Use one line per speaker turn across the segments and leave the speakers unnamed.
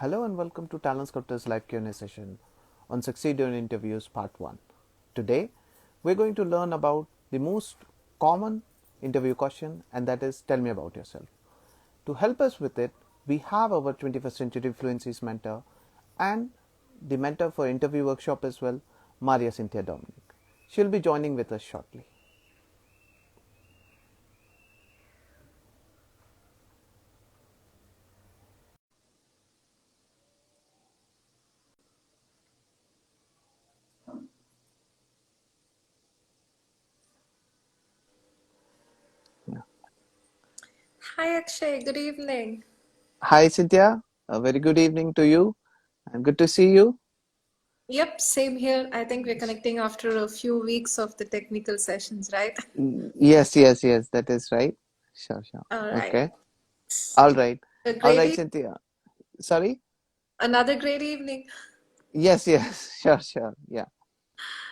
Hello and welcome to Talent Sculptor's live Q&A session on Succeed in Interviews Part 1. Today, we're going to learn about the most common interview question, and that is, tell me about yourself. To help us with it, we have our 21st Century Fluencies mentor and the mentor for interview workshop as well, Maria Cynthia Dominic. She'll be joining with us shortly.
Hi Akshay, good evening.
Hi Cynthia, a very good evening to you and good to see you.
Yep, same here. I think we're connecting after a few weeks of the technical sessions, right?
Yes, that is right. Sure.
All right.
Okay. All right.
A
All
great
right,
e
Cynthia. Sorry?
Another great evening.
Yes. Sure. Yeah.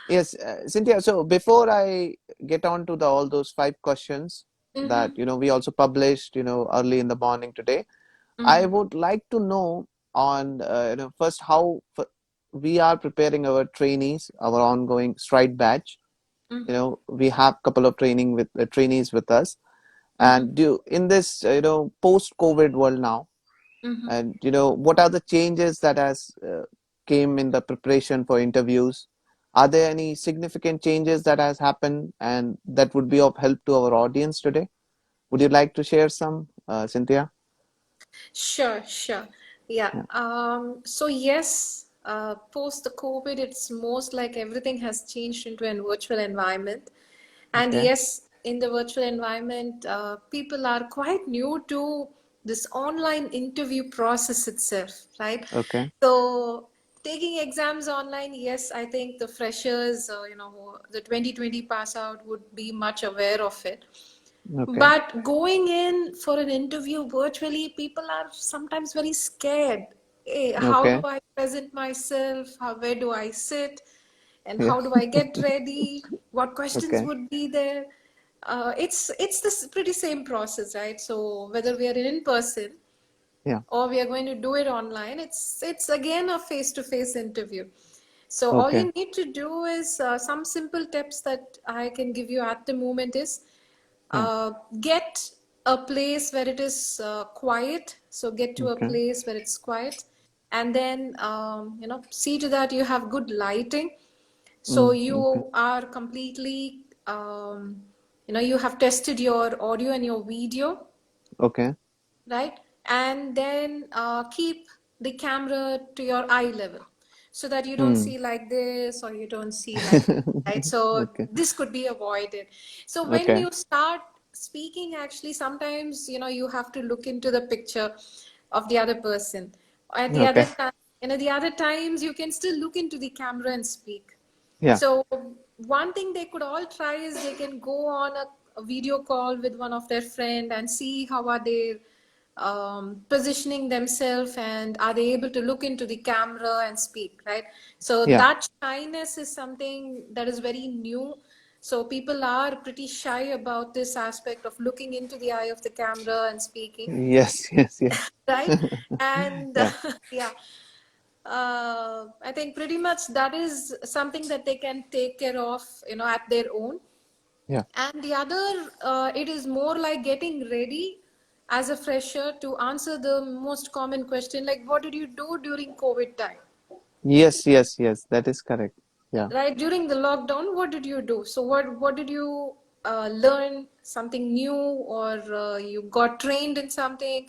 Yes, Cynthia. So before I get on to all those five questions that,
Mm-hmm.
we also published, early in the morning today, I
Mm-hmm.
would like to know on, first how we are preparing our trainees, our ongoing Stride batch.
Mm-hmm.
We have a couple of trainees with us,
Mm-hmm.
and do in this, post-COVID world now.
Mm-hmm.
And what are the changes that has came in the preparation for interviews? Are there any significant changes that has happened and that would be of help to our audience today? Would you like to share some, Cynthia?
Sure. Yeah.
Yeah.
So yes, post the COVID, it's most like everything has changed into a virtual environment. And
Okay.
yes, in the virtual environment, people are quite new to this online interview process itself, right?
Okay.
So taking exams online, yes, I think the freshers, the 2020 pass out would be much aware of it.
Okay.
But going in for an interview virtually, people are sometimes very scared. Hey, how do
Okay.
I present myself? Where do I sit? And
Yeah.
how do I get ready? What questions
Okay.
would be there? It's this pretty same process, right? So whether we are in person
Yeah.
or we are going to do it online, it's again a face-to-face interview. So all
Okay.
you need to do is some simple tips that I can give you at the moment is
Yeah.
get a place where it is quiet. So get to a
Okay.
place where it's quiet, and then see to that you have good lighting. So
Okay.
you are completely you have tested your audio and your video,
Okay.
right? And then keep the camera to your eye level so that you don't
Hmm.
see like this or you don't see like that, right? So
Okay.
this could be avoided. So when
Okay.
you start speaking, actually, sometimes, you have to look into the picture of the other person. At the other
Okay.
time, the other times you can still look into the camera and speak.
Yeah.
So one thing they could all try is they can go on a video call with one of their friend and see how are they positioning themselves and are they able to look into the camera and speak, right? So
Yeah.
that shyness is something that is very new. So people are pretty shy about this aspect of looking into the eye of the camera and speaking,
Yes.
right? And
Yeah.
yeah, I think pretty much that is something that they can take care of, at their own.
Yeah.
And the other, it is more like getting ready as a fresher to answer the most common question, like, what did you do during COVID time?
Yes. That is correct. Yeah.
Right? During the lockdown, what did you do? So, what did you learn something new, or you got trained in something?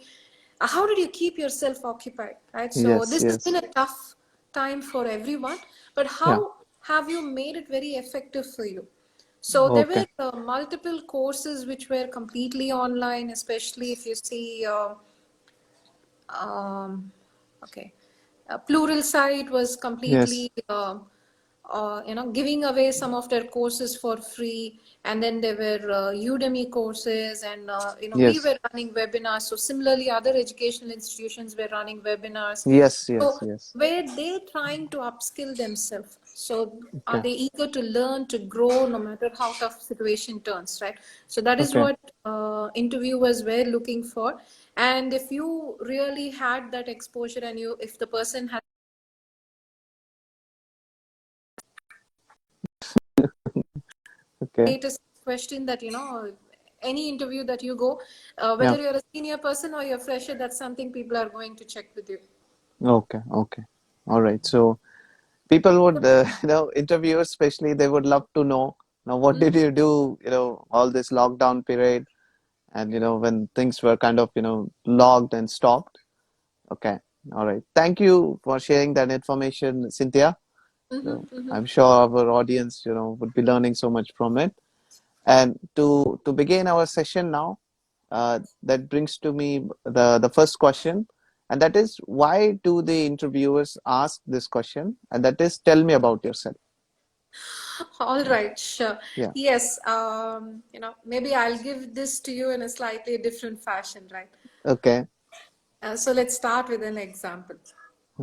How did you keep yourself occupied? Right? So, this has been
Yes.
a tough time for everyone, but
Yeah.
how have you made it very effective for you? So there were
Okay.
multiple courses which were completely online, especially if you see, um, okay, Plural Site was
Yes.
completely, giving away some of their courses for free, and then there were Udemy courses, and we
Yes.
were running webinars. So similarly, other educational institutions were running webinars.
Yes.
So
Yes.
were they trying to upskill themselves? So are
Okay.
they eager to learn, to grow, no matter how tough situation turns, right? So that is
Okay.
what interviewers were looking for. And if you really had that exposure, and you, if the person had
Okay.
latest question that, any interview that you go,
Yeah.
whether you're a senior person or you're fresher, that's something people are going to check with you.
Okay. Okay. All right. So people would, interviewers especially, they would love to know, now what did you do, all this lockdown period, and when things were kind of, logged and stopped. Okay. All right. Thank you for sharing that information, Cynthia. I'm sure our audience, would be learning so much from it. And to begin our session now, that brings to me the first question, and that is, why do the interviewers ask this question? And that is, tell me about yourself.
All right, sure.
Yeah.
Yes, maybe I'll give this to you in a slightly different fashion, right?
Okay.
So let's start with an example.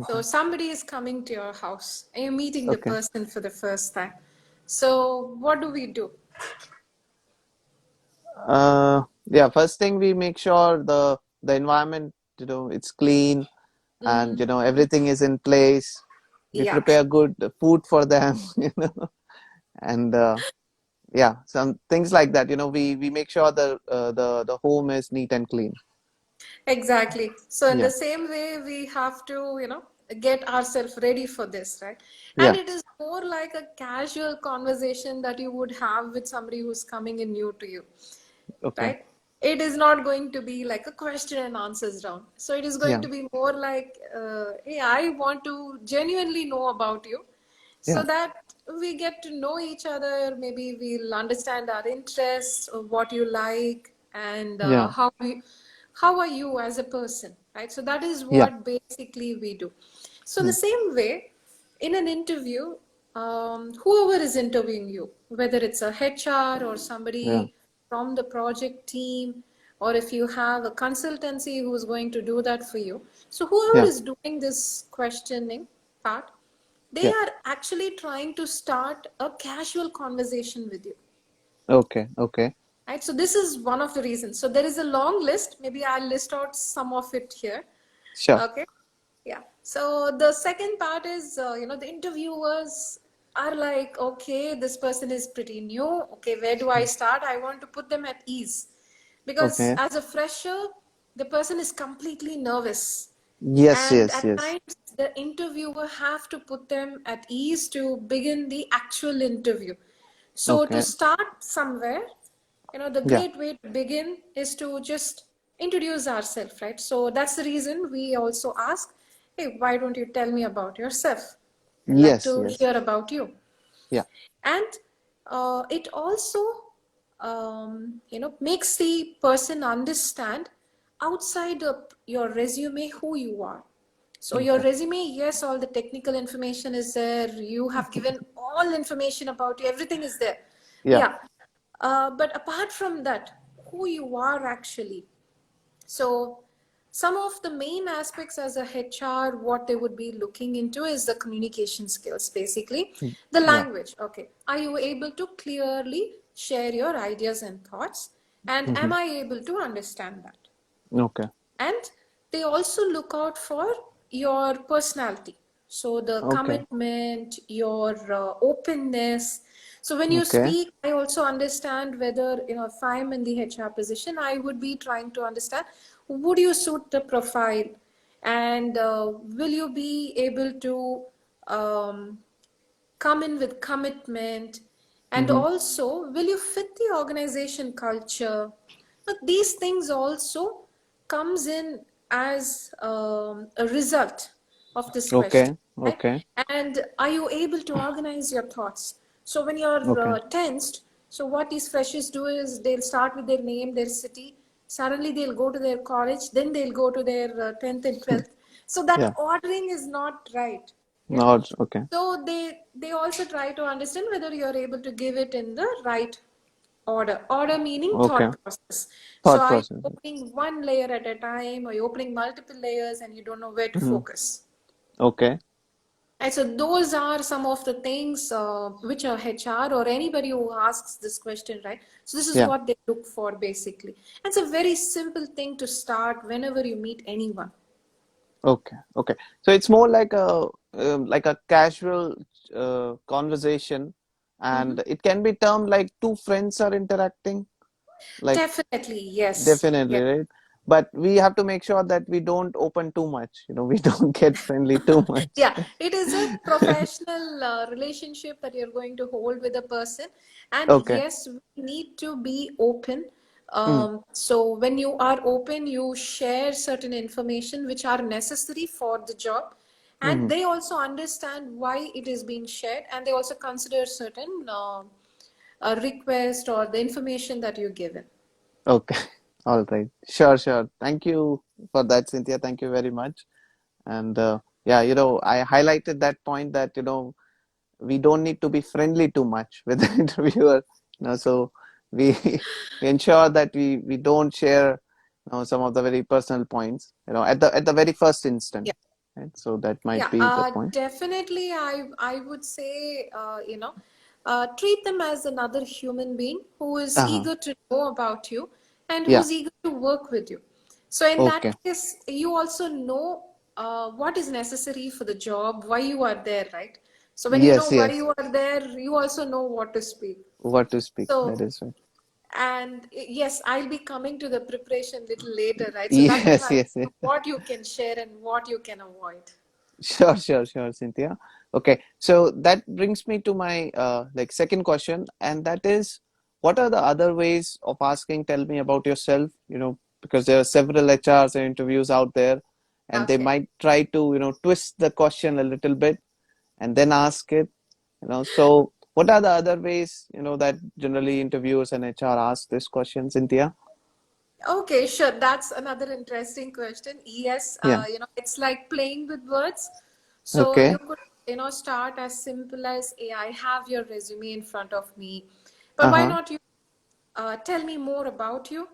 So
Okay.
somebody is coming to your house and you're meeting the
Okay.
person for the first time. So what do we do?
Yeah. First thing, we make sure the environment, it's clean, and everything is in place. We
Yeah,
prepare good food for them, and yeah, some things like that. We make sure the home is neat and clean.
exactly. So in
Yeah.
the same way, we have to, get ourselves ready for this, right? And
Yeah.
it is more like a casual conversation that you would have with somebody who's coming in new to you,
Okay.
right? It is not going to be like a question and answers round. So it is going
Yeah.
to be more like, hey, I want to genuinely know about you, so
Yeah.
that we get to know each other. Maybe we'll understand our interests, or what you like, and
Yeah.
how are you as a person, right? So that is
Yeah.
what basically we do. So in the
Mm.
same way, in an interview, whoever is interviewing you, whether it's a HR or
Yeah.
somebody from the project team, or if you have a consultancy who's going to do that for you, so whoever
Yeah.
is doing this questioning part, they
Yeah.
are actually trying to start a casual conversation with you,
Okay. Okay.
right? So this is one of the reasons. So there is a long list. Maybe I'll list out some of it here.
Sure.
Okay. Yeah. So the second part is, the interviewers are like, okay, this person is pretty new. Okay, where do I start? I want to put them at ease, because
Okay.
as a fresher, the person is completely nervous,
Yes.
and
Yes.
at
Yes.
times the interviewer have to put them at ease to begin the actual interview. So to
Okay.
start somewhere, the
Yeah.
great way to begin is to just introduce ourselves, right? So that's the reason we also ask, hey, why don't you tell me about yourself? I'd like
Yes.
to
Yes.
hear about you.
Yeah.
And it also, makes the person understand outside of your resume who you are. So your
Okay.
resume, yes, all the technical information is there. You have given all information about you. Everything is there.
Yeah.
Yeah. But apart from that, who you are actually. So some of the main aspects as a HR, what they would be looking into is the communication skills, basically.
Mm.
The
Yeah.
language. Okay. Are you able to clearly share your ideas and thoughts? And am
Mm-hmm.
I able to understand that?
Okay.
And they also look out for your personality, so the
Okay.
commitment, your openness. So when you
Okay.
speak, I also understand whether, if I'm in the HR position, I would be trying to understand, would you suit the profile, and will you be able to um, come in with commitment, and
Mm-hmm.
also will you fit the organization culture. But these things also comes in as a result of this question,
Okay.
right?
Okay.
And are you able to organize your thoughts? So when you're
Okay.
tensed, so what these freshers do is they'll start with their name, their city, suddenly they'll go to their college, then they'll go to their 10th and 12th. So that
Yeah.
ordering is not right. Yeah.
No. Okay.
So they also try to understand whether you're able to give it in the right order. Order meaning
Okay.
thought process. So
Thought
are you
process.
opening one layer at a time, or you opening multiple layers and you don't know where to
Mm-hmm.
focus?
Okay.
And so those are some of the things which a HR or anybody who asks this question, right? So this is
Yeah.
what they look for basically. And it's a very simple thing to start whenever you meet anyone.
Okay. Okay. So it's more like a casual conversation,
Mhm.
and it can be termed like two friends are interacting. Like
Definitely, yes.
definitely,
Yes.
right? But we have to make sure that we don't open too much. We don't get friendly too much.
Yeah, it is a professional relationship that you're going to hold with a person. And
Okay.
yes, we need to be open.
Mm,
So when you are open, you share certain information which are necessary for the job. And
mm.
they also understand why it is being shared. And they also consider certain request or the information that you're given.
Okay. All right. Sure, sure. Thank you for that, Cynthia. Thank you very much. And yeah, I highlighted that point that, we don't need to be friendly too much with the interviewer. So we, we ensure that we don't share, some of the very personal points, at the very first instant. Right? So that might
Yeah,
be the point.
definitely. I would say, treat them as another human being who is
Uh-huh.
eager to know about you and
Yeah.
who's eager to work with you. So in that
Okay.
case, you also know what is necessary for the job, why you are there, right? So when you know
Yes,
why
yes.
you are there, you also know what to speak.
What to speak. That
So,
is right.
and yes, I'll be coming to the preparation little later, right? So that will
Yes,
help
yes,
you
yes.
what you can share and what you can avoid.
Sure, sure, sure, Cynthia. Okay, so that brings me to my like second question, and that is, what are the other ways of asking, tell me about yourself, because there are several HRs and interviews out there, and they
Okay.
might try to, twist the question a little bit and then ask it, So what are the other ways, that generally interviewers and HR ask this question, Cynthia?
Okay, sure. That's another interesting question. Yes,
Yeah.
it's like playing with words. So you
Okay.
could, start as simple as, hey, I have your resume in front of me, but why
Uh-huh.
not you tell me more about you?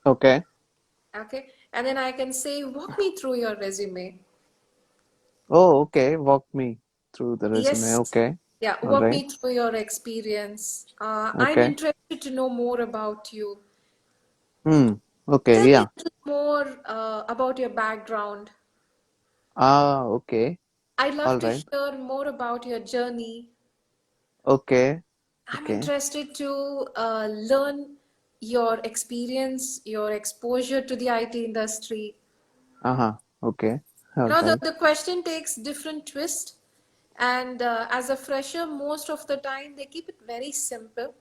Okay.
Okay. And then I can say, walk me through your resume.
Oh, okay. Walk me through the resume.
Yes.
Okay.
Yeah,
All
walk
right.
me through your experience. I'm
Okay.
interested to know more about you.
Hmm. Okay.
Tell me
Yeah.
a little more about your background.
Ah, okay.
I'd love
All
to
right.
hear more about your journey.
Okay.
I'm
Okay.
interested to learn your experience, your exposure to the IT industry.
Uh-huh. Okay. All right.
The question takes different twist. And as a fresher, most of the time they keep it very simple.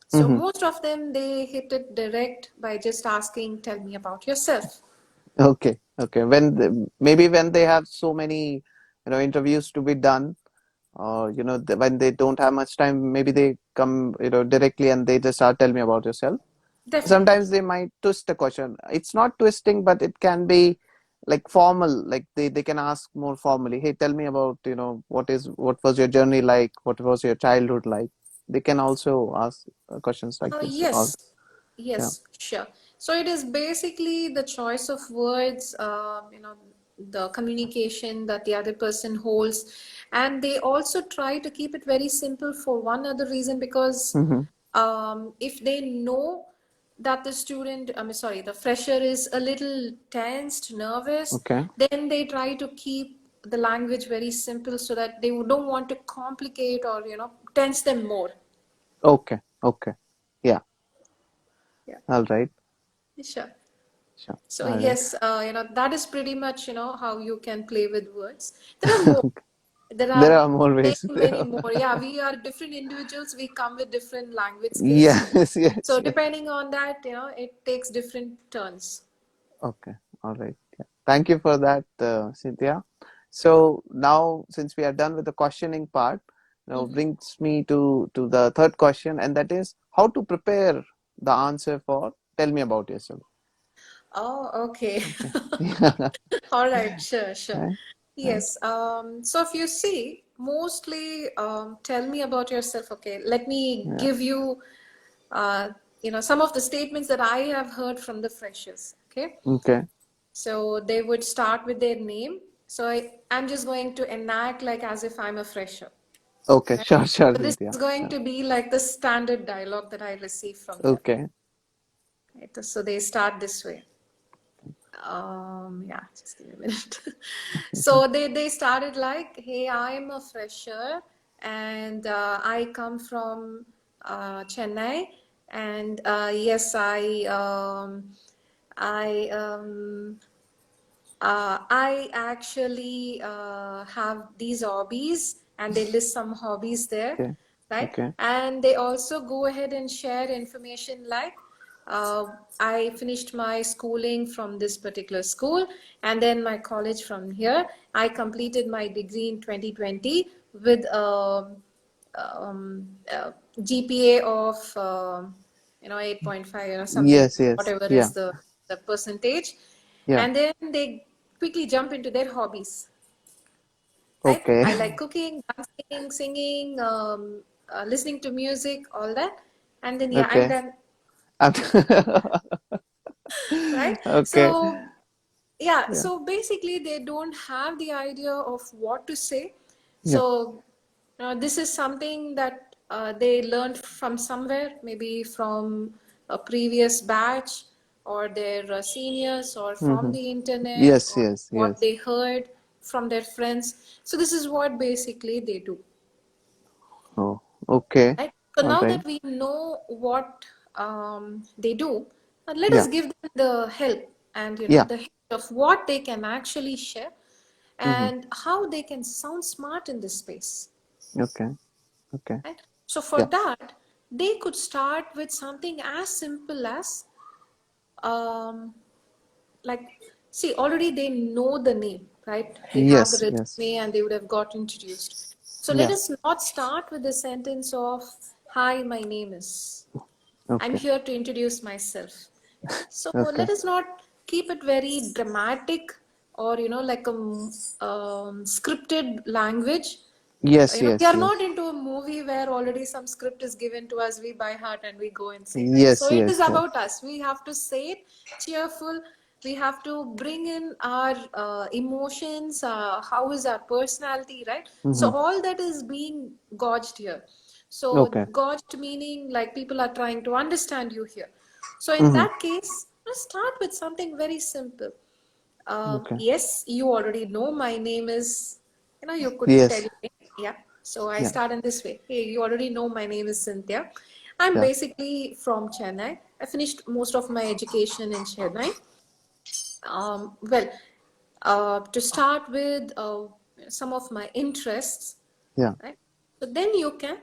So
Mm-hmm.
most of them they hit it direct by just asking, "Tell me about yourself."
Okay. Okay. Maybe when they have so many, interviews to be done, or when they don't have much time, maybe they come, directly and they just start, tell me about yourself.
Definitely.
Sometimes they might twist the question. It's not twisting, but it can be like formal, like they can ask more formally, hey, tell me about, what was your journey like, what was your childhood like. They can also ask questions like this, or
Yes,
yeah.
yes, sure. So it is basically the choice of words, the communication that the other person holds, and they also try to keep it very simple for one other reason because
Hmm.
if they know that the student, I'm sorry, the fresher is a little tensed, nervous,
Okay.
then they try to keep the language very simple so that they don't want to complicate or tense them more.
Okay. Okay. Yeah.
Yeah.
All right.
Sure.
Sure.
So
All right.
yes, that is pretty much, how you can play with words. There are more. There
There
are
are more
many,
ways.
many more. Yeah, we are different individuals. We come with different language skills.
Yes, yes,
So
yes.
depending on that, it takes different turns.
Okay, all right. Yeah. Thank you for that, Cynthia. So now, since we are done with the questioning part, now
Mhm.
brings me to the third question, and that is how to prepare the answer for "Tell me about yourself."
Oh, okay.
Okay. Yeah.
All right, sure, sure.
Right. Right.
Yes. So if you see, mostly tell me about yourself. Okay, let me
Yeah.
give you, uh, some of the statements that I have heard from the freshers. Okay.
Okay.
So they would start with their name. So I'm just going to enact like as if I'm a fresher.
Okay,
Right?
sure, sure,
So this
Cynthia.
is going to be like the standard dialogue that I receive from them.
Okay,
Right? So they start this way. Yeah, just give me a minute. So they started like, hey, I'm a fresher and I come from Chennai, and yes, I actually have these hobbies, and they list some hobbies there,
okay,
right?
okay,
And they also go ahead and share information like, uh, I finished my schooling from this particular school, and then my college from here. I completed my degree in 2020 with GPA of 8.5, something,
yes, yes,
whatever
yeah,
is the percentage.
yeah,
And then they quickly jump into their hobbies, right?
okay,
I like cooking, dancing, singing, listening to music, all that. And then, yeah, I'm
okay,
done, right?
okay,
So, yeah,
yeah,
so basically, they don't have the idea of what to say.
yeah,
So, this is something that they learned from somewhere, maybe from a previous batch or their seniors or from
mm-hmm.
the internet
Yes,
or
yes,
what
yes,
they heard from their friends. So, this is what basically they do.
oh, okay,
Right? So
all
now
right,
that we know what they do, let
yeah,
us give them the help and
yeah,
the hint of what they can actually share
mm-hmm.
and how they can sound smart in this space.
Okay, okay,
Right? So for
yeah,
that, they could start with something as simple as um, like, see, already they know the name, right? They have the
yes, yes,
resume and they would have got introduced. So let
yeah,
us not start with the sentence of, hi, my name is. I'm
okay,
here to introduce myself. So
okay,
let us not keep it very dramatic or, like a scripted language.
yes,
We
yes,
are
yes,
not into a movie where already some script is given to us, we by heart and we go and say, right? So
yes,
it is
yes, yeah,
about us. We have to say it cheerful. We have to bring in our emotions, how is our personality, right? So
mm-hmm.
all that is being gauged here. So
Okay,
gauged meaning like people are trying to understand you here. So in
mm-hmm.
that case, let's start with something very simple.
Okay,
Yes, you already know my name is, you could tell
yes,
your name. Yeah. So I
yeah,
start in this way. Hey, you already know my name is Cynthia. I'm
yeah,
basically from Chennai. I finished most of my education in Chennai. Well, to start with some of my interests,
yeah,
right? So then you can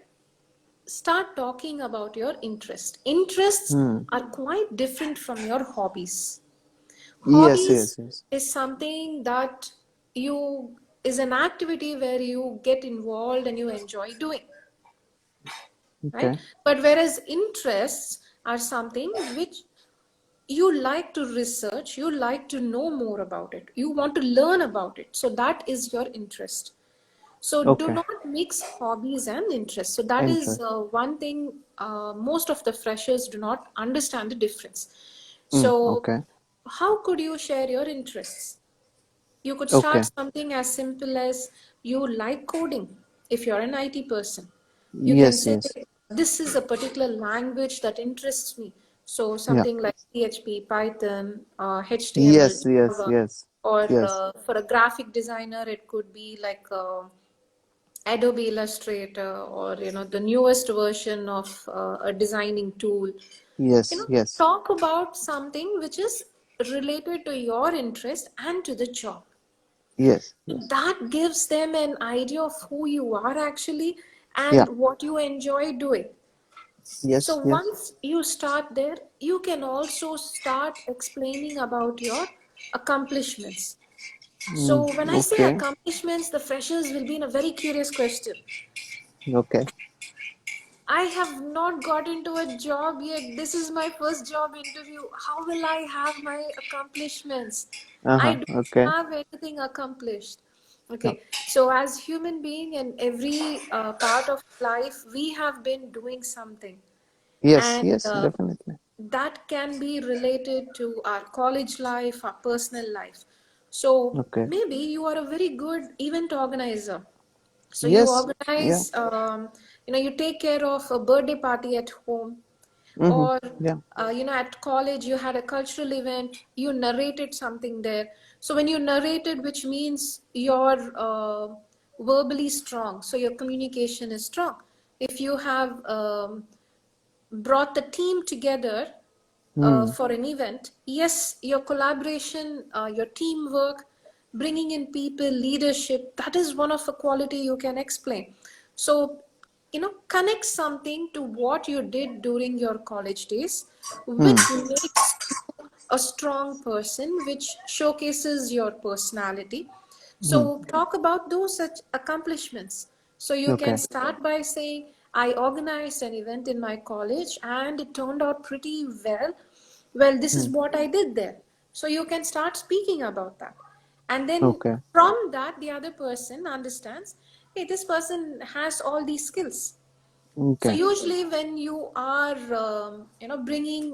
start talking about your interest. Interests
hmm.
are quite different from your hobbies.
Yes,
Hobbies
yes, yes,
is something that you is an activity where you get involved and you enjoy doing, right?
okay,
But whereas interests are something which you like to research, you like to know more about it, you want to learn about it. So that is your interest. So do
okay,
not mix hobbies and interests. So that is
interest,
one thing most of the freshers do not understand the difference. So
okay,
how could you share your interests? You could start
okay,
something as simple as you like coding if you're an IT person. You can
yes,
say,
yes,
this is a particular language that interests me. So
yeah,
something like PHP, Python, HTML,
yes, yes,
Java,
yes,
or
yes,
for a graphic designer, it could be like Adobe Illustrator or the newest version of a designing tool.
yes, yes,
Talk about something which is related to your interest and to the job.
yes, yes,
That gives them an idea of who you are actually
yeah,
and what you enjoy doing. So
yes, yes,
once you start there, you can also start explaining about your accomplishments. So when I say
okay,
accomplishments, the freshers will be in a very curious question.
okay,
I have not got into a job yet. This is my first job interview. How will I have my accomplishments? I
uh-huh,
don't
okay,
have anything accomplished.
yeah,
Okay, so as human being and every part of life, we have been doing something,
yes,
and
yes, definitely,
that can be related to our college life, our personal life. So
Okay.
maybe you are a very good event organizer. So you
Yes. Yeah.
organize, you take care of a birthday party at home,
Mm-hmm.
or
Yeah.
at college you had a cultural event, you narrated something there. So when you narrated, which means you're verbally strong, so your communication is strong. If you have brought the team together
Hmm.
for an event, yes, your collaboration, your teamwork, bringing in people, leadership, that is one of the quality you can explain. So, connect something to what you did during your college days,
Hmm.
which makes you a strong person, which showcases your personality.
Hmm.
So talk about those such accomplishments. So you can
Okay.
start by saying, I organized an event in my college and it turned out pretty well. Well, this is
Hmm.
what I did there. So you can start speaking about that. And then
Okay.
from that, the other person understands, hey, this person has all these skills. So
Okay.
usually when you are, bringing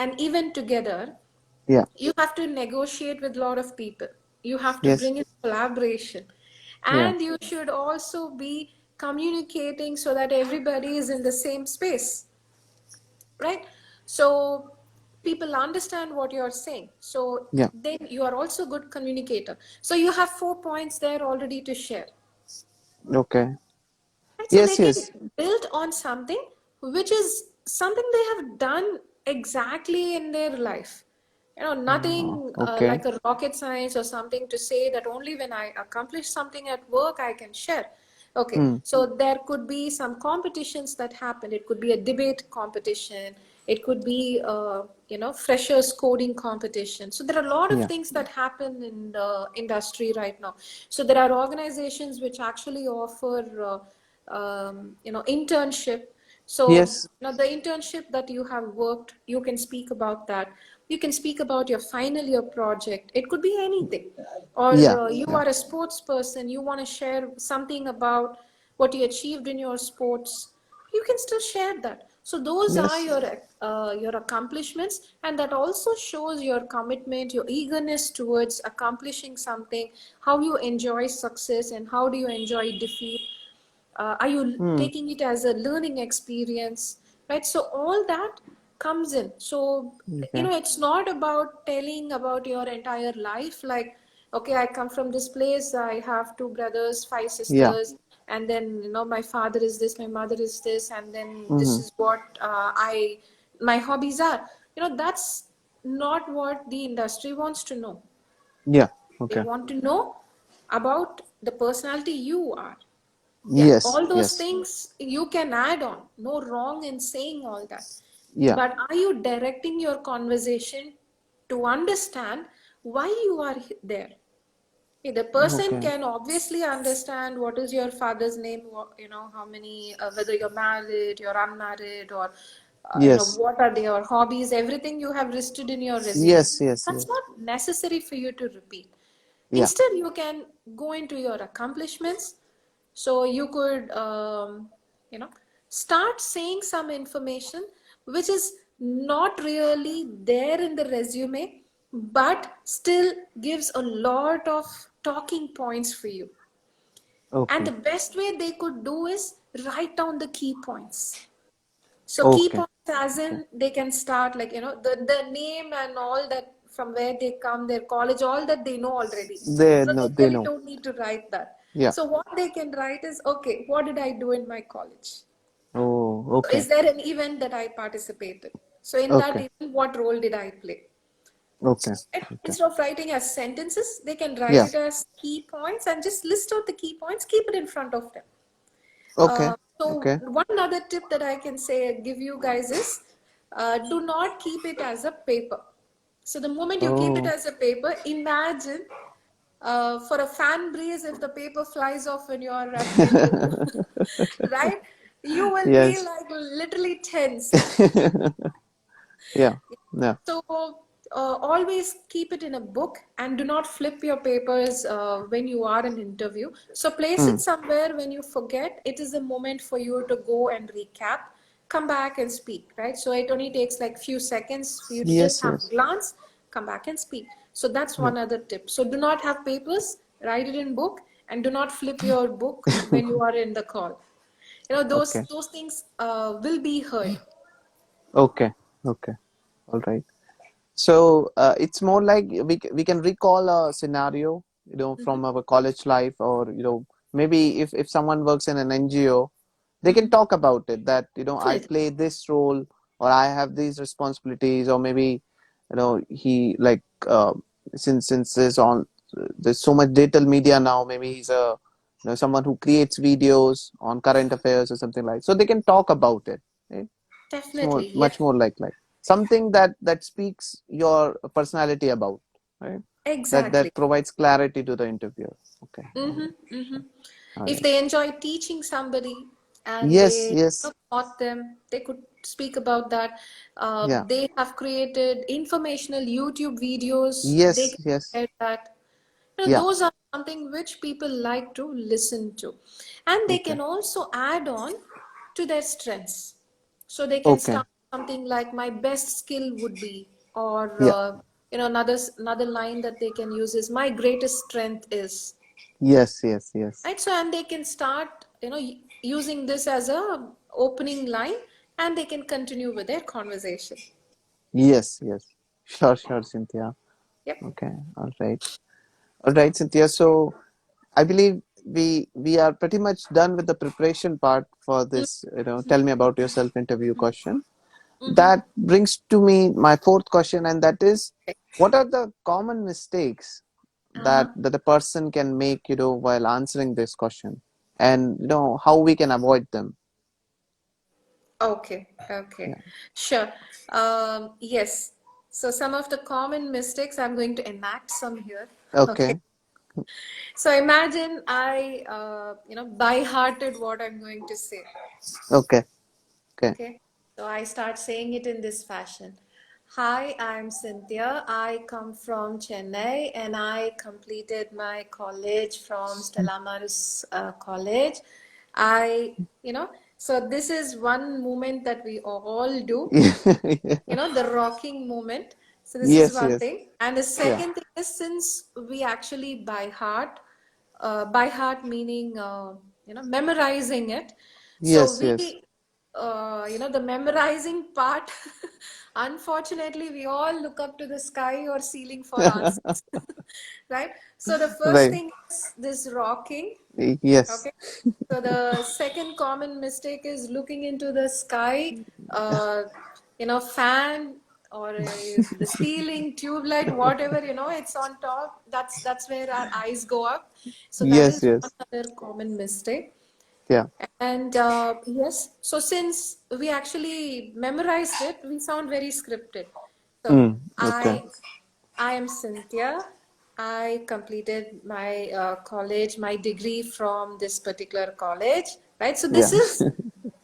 an event together,
Yeah.
you have to negotiate with a lot of people. You have to
Yes.
bring in collaboration.
Yeah.
And you should also be communicating so that everybody is in the same space, right? So people understand what you're saying. So
Yeah.
then you are also a good communicator. So you have 4 points there already to share.
Okay.
Right, so they
Yes.
can
Yes.
build on something which is something they have done exactly in their life. Nothing
Okay.
like a rocket science or something to say that only when I accomplish something at work I can share. Okay,
Hmm.
so there could be some competitions that happen. It could be a debate competition. It could be, freshers coding competition. So there are a lot of
Yeah.
things that happen in the industry right now. So there are organizations which actually offer, internship. So,
Yes.
the internship that you have worked, you can speak about that. You can speak about your final year project. It could be anything. Or
Yeah.
you
Yeah.
are a sports person, you want to share something about what you achieved in your sports. You can still share that. So those are
Yes.
your accomplishments, and that also shows your commitment, your eagerness towards accomplishing something, how you enjoy success and how do you enjoy defeat. Are you
Hmm.
taking it as a learning experience, right? So all that comes in. So
Okay.
it's not about telling about your entire life, like, okay, I come from this place, I have two brothers, five
Yeah.
sisters, and then my father is this, my mother is this, and then this
Mm-hmm.
is what I my hobbies are. That's not what the industry wants to know.
Yeah.
They
Okay.
want to know about the personality you are. Yeah,
Yes.
all those
Yes.
things you can add on. No wrong in saying all that.
Yeah.
But are you directing your conversation to understand why you are there? Okay, the person
Okay.
can obviously understand what is your father's name, how many, whether you're married, you're unmarried, or,
Yes.
what are your hobbies, everything you have listed in your resume.
Yes. Yes.
That's
Yes.
not necessary for you to repeat.
Yeah.
Instead, you can go into your accomplishments. So you could, you know, start saying some information which is not really there in the resume, but still gives a lot of talking points for you. And
Okay.
the best way they could do is write down the key points. So key
Okay.
points as
Okay.
in they can start like, the name and all that, from where they come, their college, all that they know already.
They
So
know.
they
They
really
know.
don't need to write that.
Yeah.
So what they can write is, okay, what did I do in my college?
Oh.
So is
Okay.
there an event that I participated? So in that
Okay.
event, what role did I play?
Okay.
And
Okay.
instead of writing as sentences, they can write
Yeah.
it as key points and just list out the key points, keep it in front of them.
Okay.
So
Okay.
one other tip that I can say, give you guys is, do not keep it as a paper. So the moment you keep it
Oh.
as a paper, imagine, for a fan breeze, if the paper flies off when you are at an interview, right? You will be
Yes.
like literally tensed.
Yeah. Yeah.
So always keep it in a book and do not flip your papers when you are in interview. So place
Hmm.
it somewhere when you forget. It is a moment for you to go and recap, come back and speak, right? So it only takes like few seconds for you to just
Yes.
have a
Yes.
glance, come back and speak. So that's
Yeah.
one other tip. So do not have papers, write it in book, and do not flip your book when you are in the call.
Okay.
Those things will be heard.
Okay. Okay. All right. So it's more like we can recall a scenario,
Mm-hmm.
from our college life, or maybe if someone works in an NGO, they can
Mm-hmm.
talk about it, that I
Definitely.
play this role, or I have these responsibilities, or maybe he like since there's so much digital media now, maybe he's a someone who creates videos on current affairs or something like, so they can talk about it, right? It's more
Definitely.
much
Yes.
more like something that speaks your personality about, right? That
Exactly.
provides clarity to the interviewer. Okay. All
Mm-hmm.
right.
Mm-hmm.
All
If
right.
they enjoy teaching somebody and
Yes,
they
yes.
taught them, they could speak about that.
Yeah.
They have created informational YouTube videos. They
Yes,
can
yes.
share that.
Yeah.
Those are something which people like to listen to, and they
Okay.
can also add on to their strengths. So they can
Okay.
start something like, my best skill would be, or
Yeah.
another line that they can use is, my greatest strength is.
Yes, yes, yes.
Right, so and they can start using this as a opening line, and they can continue with their conversation.
Yes, yes. Sure, sure, Cynthia.
Yep.
Okay. All right. All right, Cynthia. So I believe we are pretty much done with the preparation part for this, tell me about yourself interview question.
Mm-hmm.
That brings to me my fourth question, and that is, what are the common mistakes
Uh-huh.
that a person can make, while answering this question, and how we can avoid them?
Okay, okay,
Yeah.
sure. Yes. So some of the common mistakes, I'm going to enact some here. Okay.
Okay.
So imagine I, by hearted what I'm going to say.
Okay. Okay.
Okay, so I start saying it in this fashion. Hi, I'm Cynthia. I come from Chennai and I completed my college from Stella Maris College. I, so this is one movement that we all do, the rocking moment. So this is
Yes.
one
Yes.
thing. And the
Yeah.
second thing is, since we actually by heart meaning, memorizing it. So
Yes. Yes.
we, the memorizing part, unfortunately, we all look up to the sky or ceiling for answers, right? So the first
Right.
thing is this rocking.
Yes.
Okay. So the second common mistake is looking into the sky, uh, fan or the ceiling, tube light, whatever, it's on top. That's where our eyes go up. So that
Yes.
is one
Yes.
other common mistake.
Yeah.
And yes, so since we actually memorized it, we sound very scripted. So
Mm. Okay.
I am Cynthia. I completed my college, my degree from this particular college, right? So
Yeah.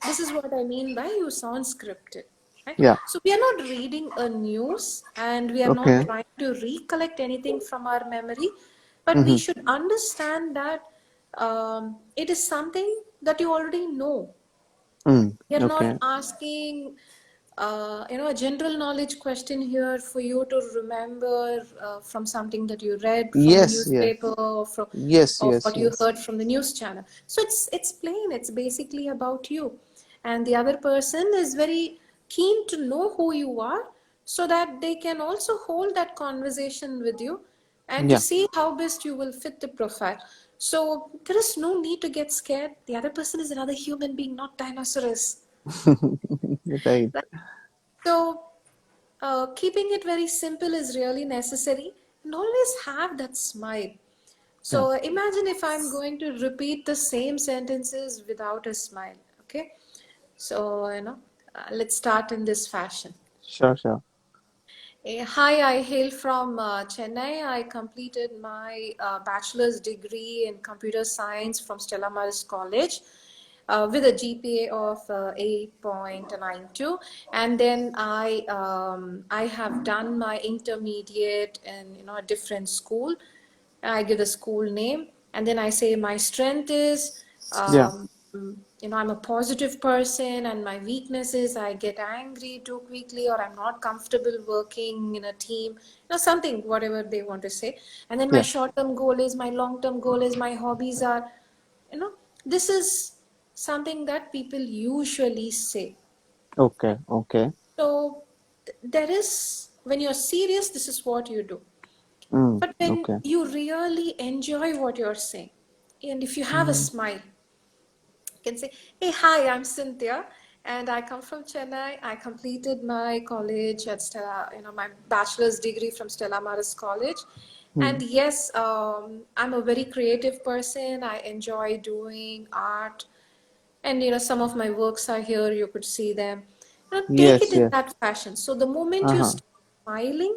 this is what I mean by you sound scripted, right?
Yeah.
So we are not reading a news and we are not
Okay.
trying to recollect anything from our memory, but we
Mm-hmm.
should understand that it is something that you already know.
Mm.
We are not
Okay.
asking, a general knowledge question here for you to remember from something that you read from the
Yes. Yes.
newspaper or from
Yes.
or
Yes.
what you
Yes.
heard from the news channel. So it's plain. It's basically about you, and the other person is very keen to know who you are, so that they can also hold that conversation with you and to
Yeah.
see how best you will fit the profile. So there is no need to get scared. The other person is another human being, not dinosaurs.
Right.
Right? So keeping it very simple is really necessary, and always have that smile.
Yeah.
So imagine if I'm going to repeat the same sentences without a smile. Okay. So, let's start in this fashion.
Sure. Sure.
Hi, I hail from Chennai. I completed my bachelor's degree in computer science from Stella Maris College with a GPA of 8.92, and then I have done my intermediate in a different school. I give the school name, and then I say my strength is
Yeah.
um, I'm a positive person, and my weakness is I get angry too quickly, or I'm not comfortable working in a team, something, whatever they want to say. And then my
Yeah.
short term goal is, my long term goal is, my hobbies are, you know, this is something that people usually say.
Okay. Okay.
So there is, when you're serious, this is what you do.
Mm.
But when
Okay.
you really enjoy what you're saying, and if you have a
Mm.
smile, you can say, hey, hi, I'm Cynthia, and I come from Chennai. I completed my college at Stella, my bachelor's degree from Stella Maris College. And
Mm.
yes, I'm a very creative person. I enjoy doing art, and some of my works are here, you could see them. Take
Yes.
it in
Yes.
that fashion. So the moment you
Uh-huh.
start smiling,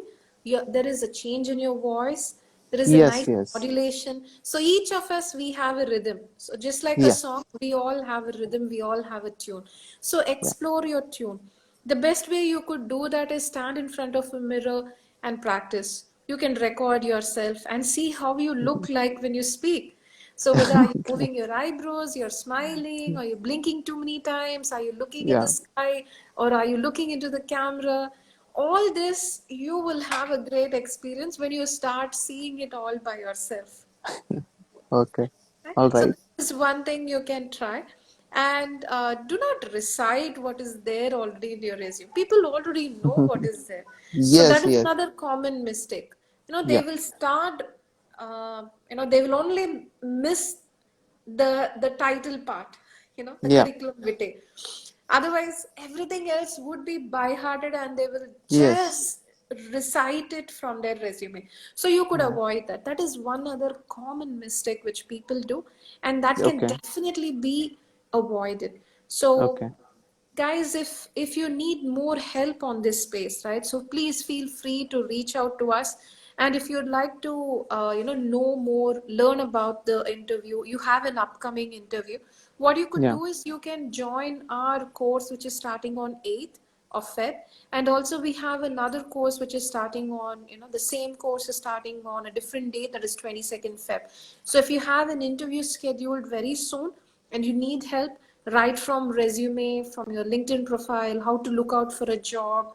there is a change in your voice, there is a
Yes.
nice
Yes.
modulation. So each of us, we have a rhythm. So just like a
Yeah.
song, we all have a rhythm, we all have a tune. So
Yeah.
explore your tune. The best way you could do that is stand in front of a mirror and practice. You can record yourself and see how you look like when you speak. So whether are you
Okay.
moving your eyebrows, you're smiling, or you're blinking too many times, are you looking in the
Yeah.
sky, or are you looking into the camera? All this, you will have a great experience when you start seeing it all by yourself.
Okay.
Right?
All
So
right.
that is one thing you can try. And do not recite what is there already in your resume. People already know what is there. So that
Yes.
is
Yes.
another common mistake. They
Yeah.
will start, they will only miss the title part, the
Yeah.
curriculum vitae. Otherwise, everything else would be by hearted, and they will
Yes.
just recite it from their resume. So you could
Mm.
avoid that. That is one other common mistake which people do, and that can
Okay.
definitely be avoided. So
Okay.
guys, if you need more help on this space, right, so please feel free to reach out to us. And if you'd like to know more, learn about the interview, you have an upcoming interview, what you could
Yeah.
do is you can join our course, which is starting on 8th of Feb. And also we have another course which is starting on, the same course is starting on a different date, that is 22nd Feb. So if you have an interview scheduled very soon and you need help, right from resume, from your LinkedIn profile, how to look out for a job,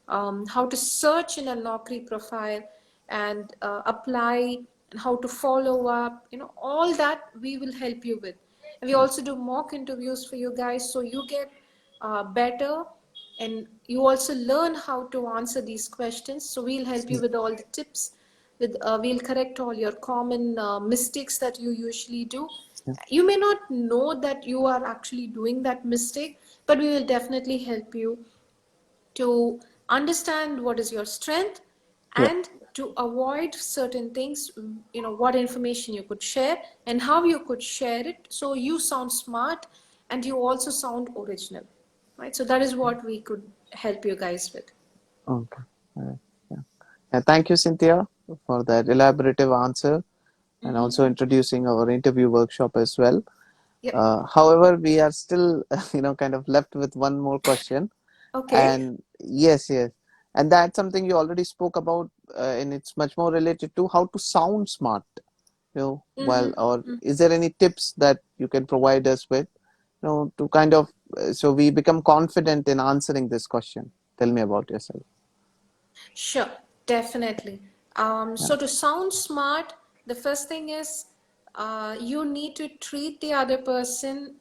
how to search in a Naukri profile, and apply, and how to follow up, all that we will help you with. And we also do mock interviews for you guys, so you get better, and you also learn how to answer these questions. So we'll help you with all the tips. We'll correct all your common mistakes that you usually do.
Yeah.
You may not know that you are actually doing that mistake, but we will definitely help you to understand what is your strength,
Yeah.
and to avoid certain things, what information you could share and how you could share it, so you sound smart and you also sound original, right? So that is what we could help you guys with.
Okay. All right. Yeah. Thank you, Cynthia, for that elaborative answer and also introducing our interview workshop as well.
Yep.
However, we are still, kind of left with one more question.
Okay.
And yes, yes. And that's something you already spoke about, and it's much more related to how to sound smart. Well, or is there any tips that you can provide us with, to kind of, so we become confident in answering this question? Tell me about yourself.
Sure, definitely.
Yeah.
So to sound smart, the first thing is, you need to treat the other person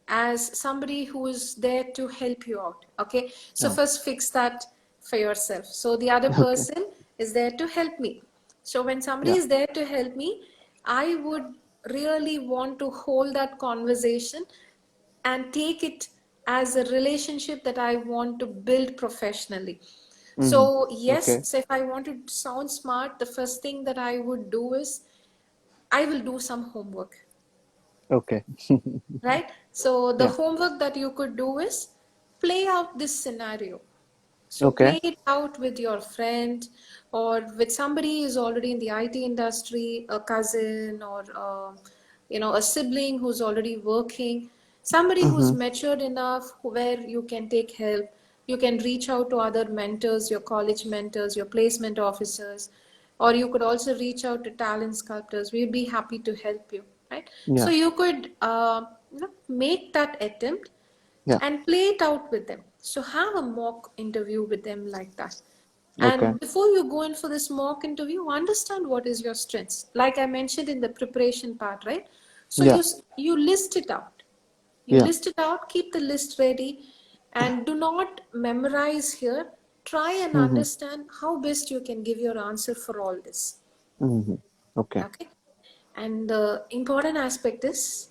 as somebody who is there to help you out. Okay, so
Yeah.
first fix that for yourself. So the other
Okay.
person is there to help me. So when somebody
Yeah.
is there to help me, I would really want to hold that conversation and take it as a relationship that I want to build professionally.
Hmm.
So yes,
Okay.
so if I want to sound smart, the first thing that I would do is I will do some homework.
Okay.
Right? So the
Yeah.
homework that you could do is play out this scenario. So
Okay.
play it out with your friend, or with somebody who's already in the IT industry, a cousin, or a sibling who's already working, somebody who's
Hmm.
matured enough where you can take help. You can reach out to other mentors, your college mentors, your placement officers, or you could also reach out to talent sculptors. We'd be happy to help you, right? So
Yeah.
you could make that attempt
Yeah.
and play it out with them. So have a mock interview with them like that.
Okay.
And before you go in for this mock interview, understand what is your strengths. Like I mentioned in the preparation part, right? So
Yeah.
you list it out. You
Yeah.
list it out, keep the list ready, and do not memorize here. Try and
Mm-hmm.
understand how best you can give your answer for all this.
Mm-hmm. Okay.
Okay. And the important aspect is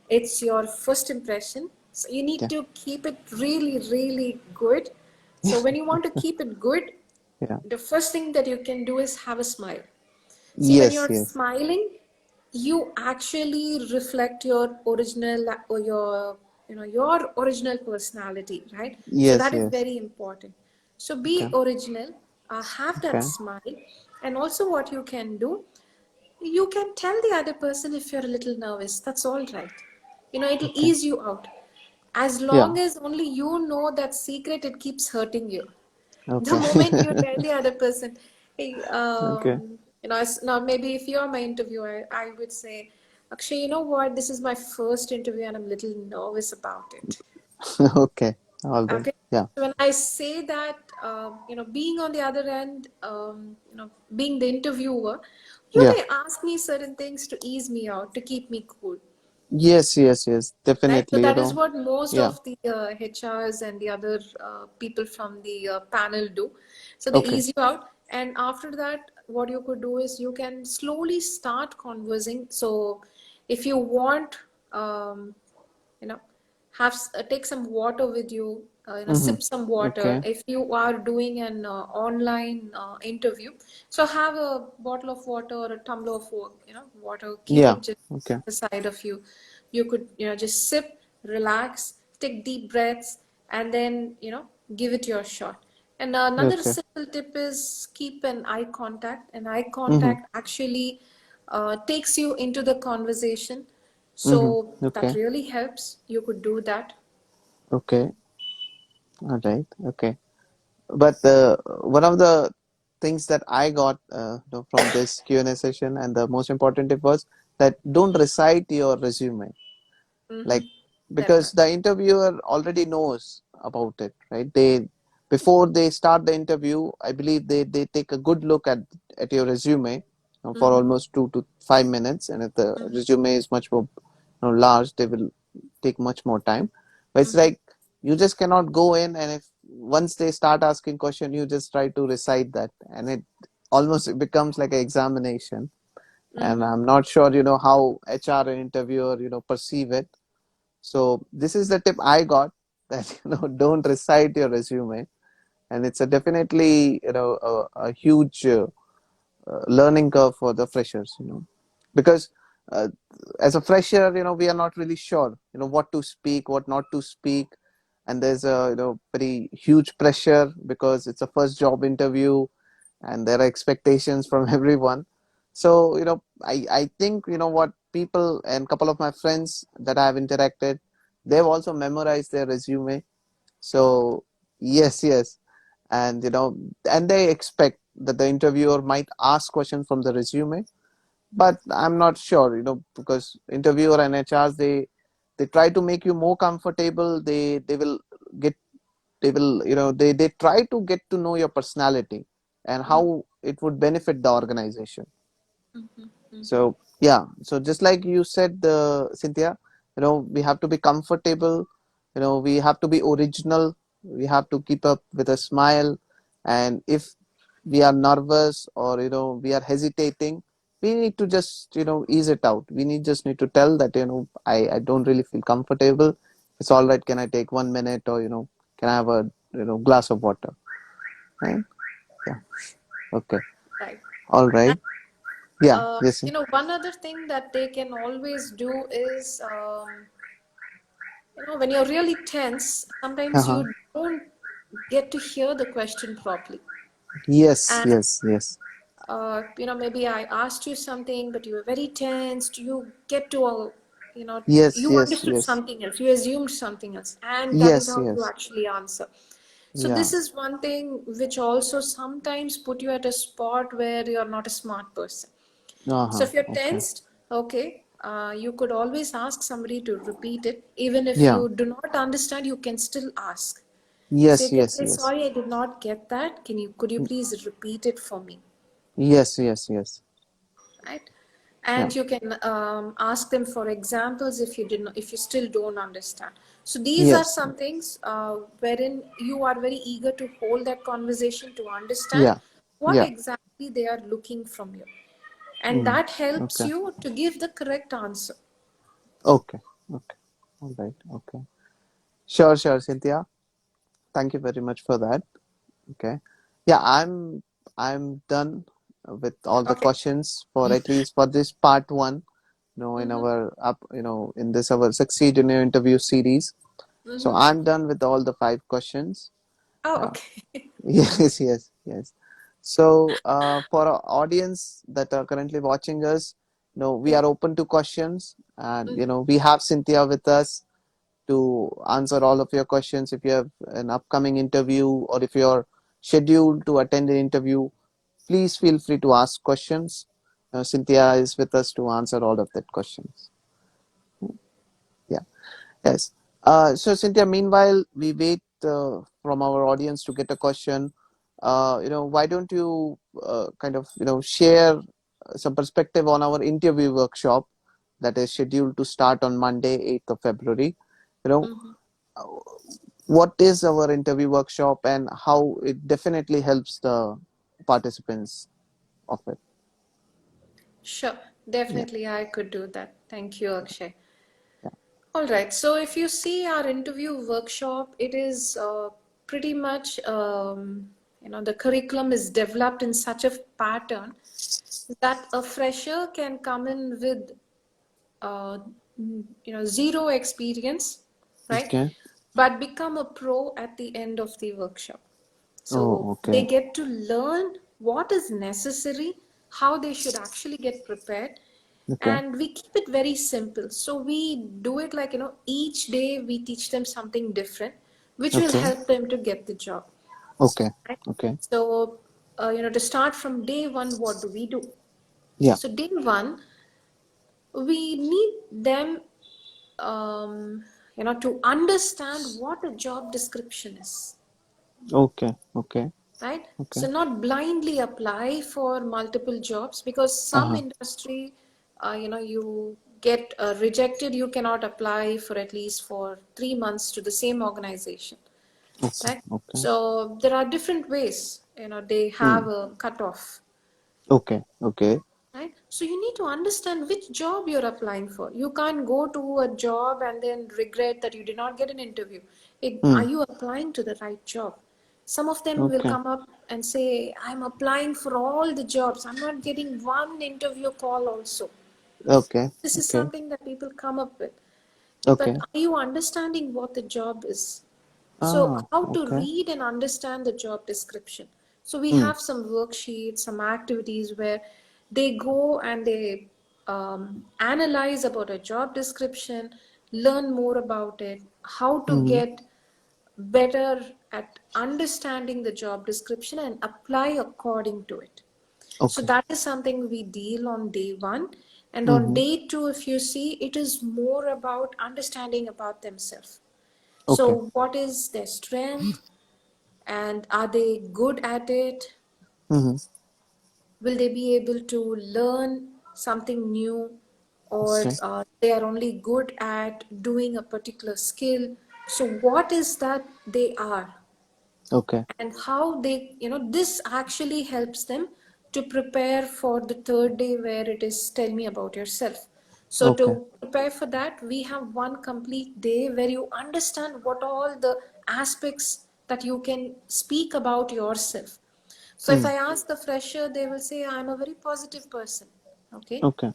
it's your first impression. So you need
Yeah.
to keep it really, really good. So when you want to keep it good,
Yeah.
the first thing that you can do is have a smile. See, when
Yes.
you're
Yes.
smiling, you actually reflect your original or your original personality, right? So
Yes.
that is
Yes.
very important. So
Okay.
be original, have that
Okay.
smile, and also what you can do, you can tell the other person if you're a little nervous. That's all right. It'll
Okay.
ease you out. As
Yeah.
long as only you know that secret, it keeps hurting you. The
Okay.
moment you tell the other person, hey,
Okay.
now maybe if you're my interviewer, I would say, Akshay, you know what? This is my first interview and I'm a little nervous about it.
Okay. All right.
Okay.
Yeah.
So when I say that, being on the other end, being the interviewer, you
Yeah.
may ask me certain things to ease me out, to keep me cool,
Yes. Yes. Yes.
right? So
Definitely.
that is what most
Yeah.
of the HRs and the other people from the panel do. So they
Okay.
ease you out, and after that, what you could do is you can slowly start conversing. So if you want, um, you know take some water with you,
Mm-hmm.
sip some water
Okay.
if you are doing an online interview. So have a bottle of water or a tumbler of water, keep
Yeah.
it just
Okay.
beside of you. You could just sip, relax, take deep breaths, and then give it your shot. And another
Okay.
simple tip is keep an eye contact. And eye
Mm-hmm.
contact actually takes you into the conversation,
Mm-hmm.
so that
Okay.
really helps. You could do that.
Okay. All right. Okay. But one of the things that I got from this Q&A session, and the most important tip was that don't recite your resume.
Mm-hmm.
Like, because
Definitely.
the interviewer already knows about it, right? They, before they start the interview, I believe they take a good look at your resume for
Mm-hmm.
almost 2 to 5 minutes, and if the
Mm-hmm.
resume is much more large, they will take much more time. But it's
Mm-hmm.
like you just cannot go in, and if once they start asking question, you just try to recite that, and it almost becomes like an examination. And
Mm-hmm.
I'm not sure how HR and interviewer perceive it. So this is the tip I got, that don't recite your resume, and it's a definitely a huge learning curve for the freshers, because uh, as a fresher, we are not really sure what to speak, what not to speak, and there's a very huge pressure because it's a first job interview, and there are expectations from everyone. So I think what people and couple of my friends that I have interacted, they've also memorized their resume. So yes, yes, and and they expect that the interviewer might ask question from the resume, but I'm not sure, because interviewer and HRs, they try to make you more comfortable. They will get they will they try to get to know your personality and how it would benefit the organization.
Mm-hmm.
So yeah, so just like you said, Cynthia, we have to be comfortable, we have to be original, we have to keep up with a smile, and if we are nervous or we are hesitating, we need to just ease it out. We just need to tell that I don't really feel comfortable. It's all right, can I take 1 minute, or can I have a glass of water, right? Yeah. Okay.
Right.
All
And
right. Yeah. Yes.
one other thing that they can always do is, when you're really tense, sometimes
Uh-huh.
you don't get to hear the question properly.
Yes,
And
yes, yes,
maybe I asked you something, but you were very tensed. You get to
yes,
you
yes,
understood
yes,
something else. You assumed something else, and that is
yes,
how you
yes.
actually answer. So
Yeah.
this is one thing which also sometimes put you at a spot where you're not a smart person. So
Uh-huh.
if you're
Okay.
tensed, okay, you could always ask somebody to repeat it. Even if
Yeah.
you do not understand, you can still ask. So
Yes,
you can
yes,
say,
yes.
sorry, I did not get that. Could you please repeat it for me?
Yes, yes, yes.
Right?
Yeah.
And you can ask them for examples if you didn't, if you still don't understand. So these are
Yes.
some things wherein you are very eager to hold that conversation to understand
Yeah.
what
Yeah.
exactly they are looking from you, and
Mm.
that helps
Okay.
you to give the correct answer.
Okay. Okay. All right. Okay. Sure, sure, Cynthia. Thank you very much for that. Okay. Yeah, I'm done with all the
Okay.
questions for at least for this part one. In
Mm-hmm.
our up, in this our succeed in your interview series. So
Mm-hmm.
I'm done with all the five questions.
Oh,
Yeah.
okay.
Yes, yes, yes. So, for our audience that are currently watching us, we
Yeah.
are open to questions, and
Mm-hmm.
we have Cynthia with us to answer all of your questions. If you have an upcoming interview or if you're scheduled to attend an interview, please feel free to ask questions. Cynthia is with us to answer all of that questions. Yeah. Yes. So Cynthia, meanwhile, we wait from our audience to get a question. Why don't you kind of, share some perspective on our interview workshop that is scheduled to start on Monday, 8th of February. You know,
Mm-hmm.
uh, what is our interview workshop and how it definitely helps the participants of it.
Sure.
Yeah.
Definitely, I could do that. Thank you, Akshay.
Yeah.
All right. So if you see our interview workshop, it is pretty much, the curriculum is developed in such a pattern that a fresher can come in with, uh, zero experience, right?
Okay.
But become a pro at the end of the workshop. So
Oh,
they
okay.
get to learn what is necessary, how they should actually get prepared,
Okay.
and we keep it very simple. So we do it like, each day we teach them something different, which will
Okay.
help them to get the job.
Okay.
Right?
Okay.
So, to start from day one, what do we do?
Yeah.
So, day one, we need them, um, to understand what a job description is.
Okay. Okay.
Right?
Okay.
So not blindly apply for multiple jobs, because some
Uh-huh.
industry, you get rejected, you cannot apply for at least for 3 months to the same organization,
Okay.
right?
Okay.
So there are different ways, they have
Mm.
a cutoff.
Okay. Okay.
Right? So you need to understand which job you're applying for. You can't go to a job and then regret that you did not get an interview. Are
Mm.
you applying to the right job? Some of them will
Okay.
come up and say, I'm applying for all the jobs. I'm not getting one interview call also.
Okay.
This is
Okay.
something that people come up with. But
Okay.
are you understanding what the job is? So,
Ah.
how to
Okay.
read and understand the job description. So, we
Mm.
have some worksheets, some activities where they go and they analyze about a job description, learn more about it, how to
Mm.
get better at understanding the job description and apply according to it. So
Okay.
that is something we deal on day one. And on
Mm-hmm.
day two, if you see, it is more about understanding about themselves.
Okay.
So, what is their strength, and are they good at it?
Mm-hmm.
Will they be able to learn something new, or
Okay.
they are only good at doing a particular skill? So, what is that they are?
Okay.
And how they, this actually helps them to prepare for the third day, where it is tell me about yourself. So to
Okay.
prepare for that, we have one complete day where you understand what all the aspects that you can speak about yourself. So if
Mm.
I ask the fresher, they will say, I'm a very positive person. Okay,
Okay.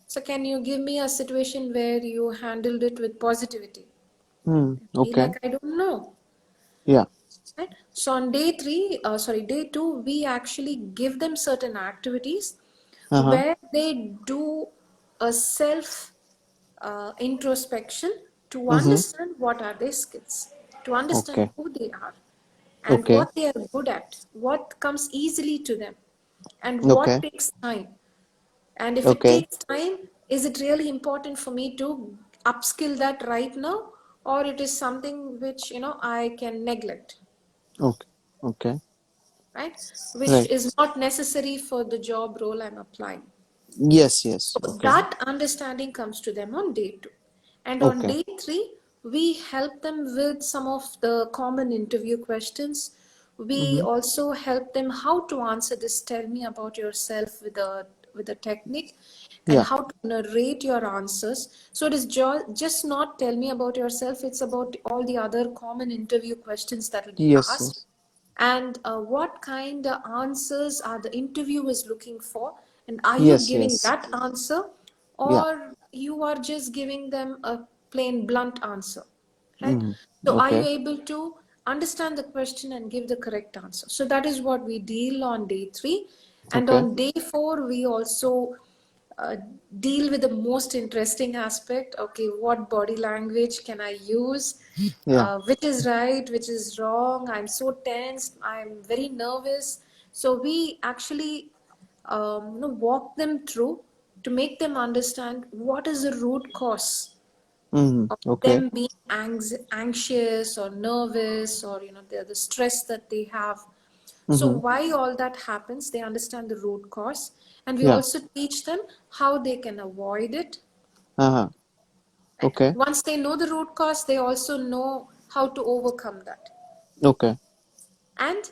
so can you give me a situation where you handled it with positivity?
Mm.
Be
Okay.
like, I don't know.
Yeah.
Right? So on day two, we actually give them certain activities
Uh-huh.
where they do a self introspection to
Mm-hmm.
understand what are their skills, to understand
Okay.
who they are, and
Okay.
what they are good at, what comes easily to them, and what
Okay.
takes time. And if it
Okay.
takes time, is it really important for me to upskill that right now, or it is something which I can neglect,
Okay. Okay.
right? Which
Right.
is not necessary for the job role I'm applying.
Yes. Yes.
So
Okay.
that understanding comes to them on day two. And on
Okay.
day three, we help them with some of the common interview questions. We
Mm-hmm.
also help them how to answer this tell me about yourself with a technique, and
Yeah.
how to narrate your answers. So it is just not tell me about yourself, it's about all the other common interview questions that will be
Yes.
asked,
Yes.
and what kind of answers are the interview is looking for, and are you
Yes.
giving
Yes.
that answer,
Yeah.
or you are just giving them a plain blunt answer, right?
Mm-hmm.
So are you
Okay.
able to understand the question and give the correct answer? So that is what we deal on day 3. And
Okay.
on day 4 we also uh, deal with the most interesting aspect. Okay, what body language can I use?
Yeah.
Which is right, which is wrong? I'm so tense, I'm very nervous. So we actually walk them through to make them understand what is the root cause
Mm-hmm.
of
Okay.
them being anxious or nervous, or the stress that they have. So
Mm-hmm.
why all that happens, they understand the root cause, and we
Yeah.
also teach them how they can avoid it,
Uh-huh.
right?
Okay.
Once they know the root cause, they also know how to overcome that.
Okay.
And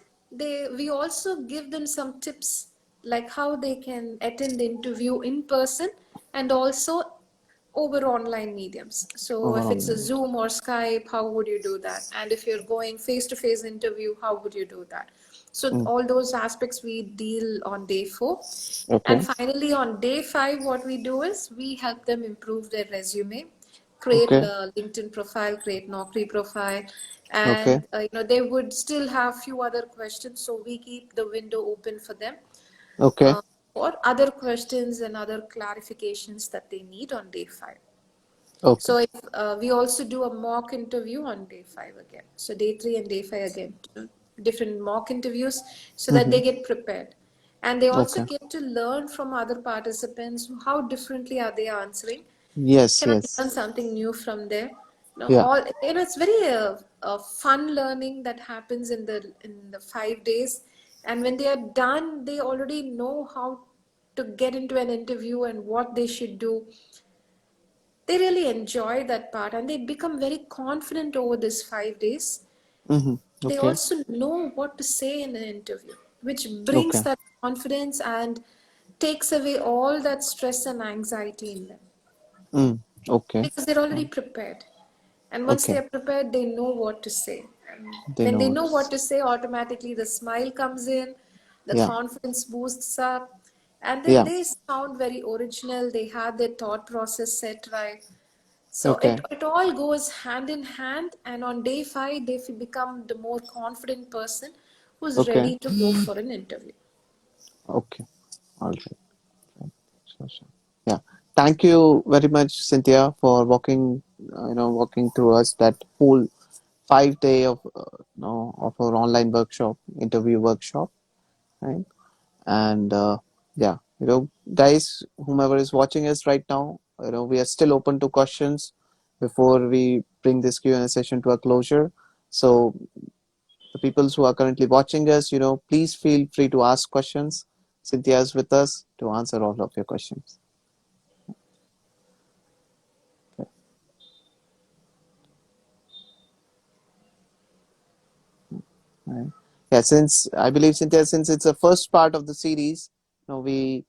we also give them some tips, like how they can attend the interview in person and also over online mediums. So if
Overall.
it's a Zoom or Skype, how would you do that? And if you're going face to face interview, how would you do that? So
Mm.
all those aspects we deal on day 4. And
Okay.
finally on day 5, what we do is we help them improve their resume, create
Okay.
a LinkedIn profile, create Naukri profile,
Okay.
and they would still have few other questions. So we keep the window open for them
Okay.
uh, for other questions and other clarifications that they need on day 5.
Okay.
So if, we also do a mock interview on day 5 again. So day 3 and day 5 again, different mock interviews so that
Mm-hmm.
they get prepared. And they also
Okay.
get to learn from other participants, how differently are they answering.
Yes.
Can I
Yes.
learn something new from there?
Yeah.
All it's very fun learning that happens in the 5 days, and when they are done, they already know how to get into an interview and what they should do. They really enjoy that part, and they become very confident over these 5 days.
Mm-hmm.
They
Okay.
also know what to say in an interview, which brings
Okay.
that confidence and takes away all that stress and anxiety in them,
Mm. Okay.
because they're already prepared. And once
Okay.
they're prepared, they know what to say. And
They
when
know
they
what
know
is.
what to say, automatically the smile comes in, the
Yeah.
confidence boosts up, and then
Yeah.
they sound very original. They have their thought process set right. So
Okay.
it all goes hand in hand. And on day 5, they become the more confident person who's
Okay.
ready to go for an interview.
Okay. All right. Sure, sure. Yeah. Thank you very much, Cynthia, for walking through us that whole 5 day of of our online workshop, interview workshop, right? And yeah, guys, whomever is watching us right now, we are still open to questions before we bring this Q&A session to a closure. So the people who are currently watching us, please feel free to ask questions. Cynthia is with us to answer all of your questions. Right. Yeah, since I believe, Cynthia, since it's the first part of the series, we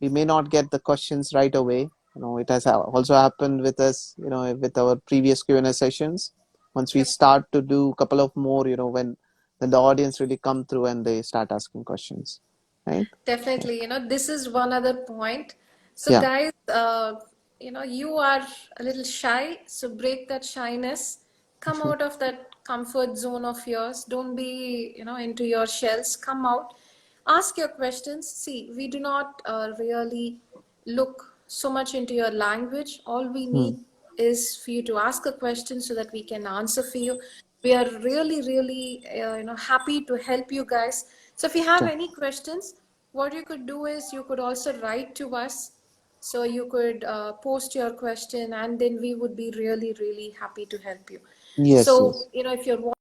may not get the questions right away. It has also happened with us, with our previous Q&A sessions. Once we
Yep.
start to do a couple of more, when the audience really come through and they start asking questions, right?
Definitely, this is one other point. So,
Yeah.
guys, you are a little shy, so break that shyness. Come out of that comfort zone of yours. Don't be, into your shells. Come out, ask your questions. See, we do not really look so much into your language. All we
Hmm.
need is for you to ask a question so that we can answer for you. We are really, really, happy to help you guys. So if you have
Okay.
any questions, what you could do is you could also write to us. So you could post your question, and then we would be really, really happy to help you.
Yes,
So,
yes.
if you're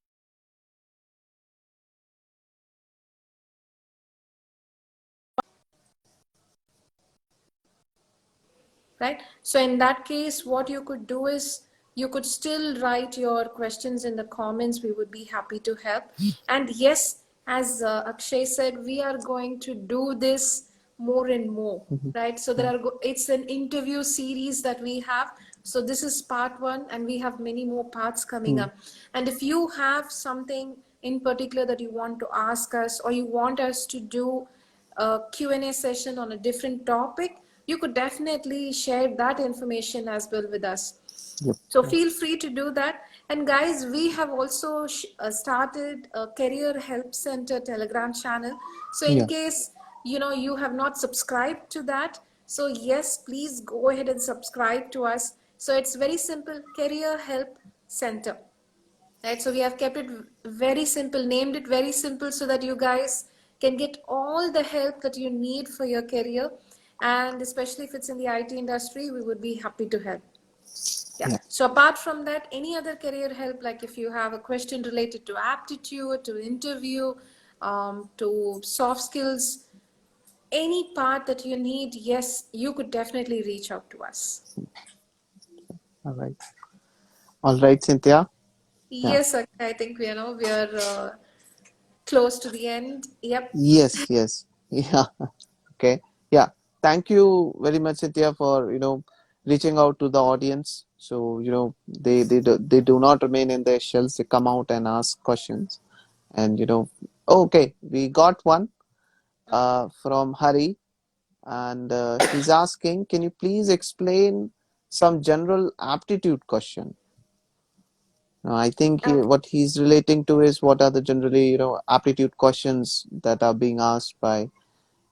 right, so in that case, what you could do is you could still write your questions in the comments. We would be happy to help. And yes, as Akshay said, we are going to do this more and more,
Hmm.
right? So
Yeah.
it's an interview series that we have. So this is part one, and we have many more parts coming
Mm.
up. And if you have something in particular that you want to ask us, or you want us to do a Q&A session on a different topic, you could definitely share that information as well with us.
Yep.
So
Yep.
feel free to do that. And guys, we have also started a Career Help Center Telegram channel. So in
Yeah.
case you have not subscribed to that, so yes, please go ahead and subscribe to us. So it's very simple, Career Help Center. Right, so we have kept it very simple, named it very simple, so that you guys can get all the help that you need for your career. And especially if it's in the IT industry, we would be happy to help. Yeah.
Yeah.
So apart from that, any other career help, like if you have a question related to aptitude, to interview, to soft skills, any part that you need, yes, you could definitely reach out to us.
All right. All right, Cynthia. Yeah.
Yes, I think we are close to the end. Yep.
Yes, yes. Yeah. Okay. Yeah. Thank you very much, Cynthia, for reaching out to the audience. So they do not remain in their shells. They come out and ask questions. And okay, we got one from Hari, and he's asking, can you please explain some general aptitude question? I think
Okay.
what he's relating to is what are the generally aptitude questions that are being asked by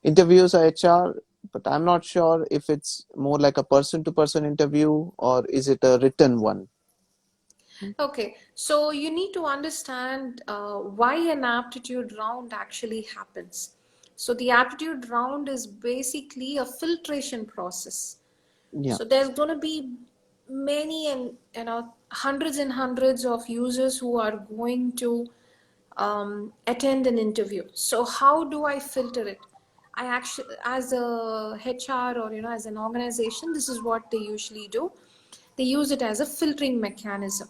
interviews or HR, but I'm not sure if it's more like a person to person interview or is it a written one.
Okay, so you need to understand why an aptitude round actually happens. So the aptitude round is basically a filtration process.
Yeah.
So there's going to be many and hundreds and hundreds of users who are going to attend an interview. So how do I filter it? I actually, as a HR or as an organization, this is what they usually do. They use it as a filtering mechanism.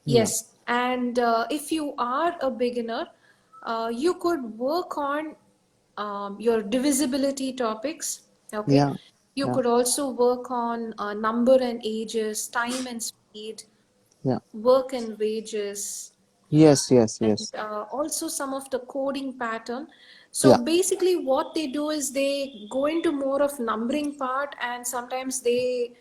Yeah.
Yes, and if you are a beginner, you could work on your divisibility topics. Okay,
Yeah.
you
Yeah.
could also work on number and ages, time and speed,
Yeah.
work and wages,
Yes. Yes.
and
Yes.
also some of the coding pattern. So
Yeah.
basically what they do is they go into more of numbering part, and sometimes they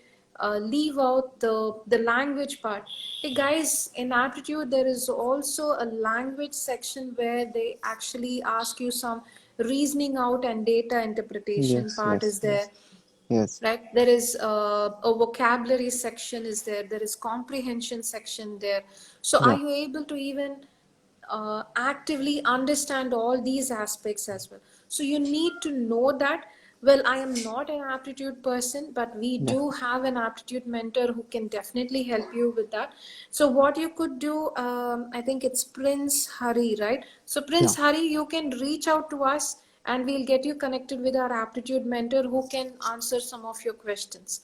leave out the language part. Hey guys, in aptitude there is also a language section where they actually ask you some reasoning out and data interpretation
Yes.
part
Yes.
is there,
Yes. Yes.
right? There is a vocabulary section is there, there is comprehension section there. So are
Yeah.
you able to even actively understand all these aspects as well? So you need to know that. Well, I am not an aptitude person, but we
Yeah.
do have an aptitude mentor who can definitely help you with that. So what you could do, I think it's Prince Hari, right? So
Yeah.
Prince Hari, you can reach out to us, and we'll get you connected with our aptitude mentor who can answer some of your questions,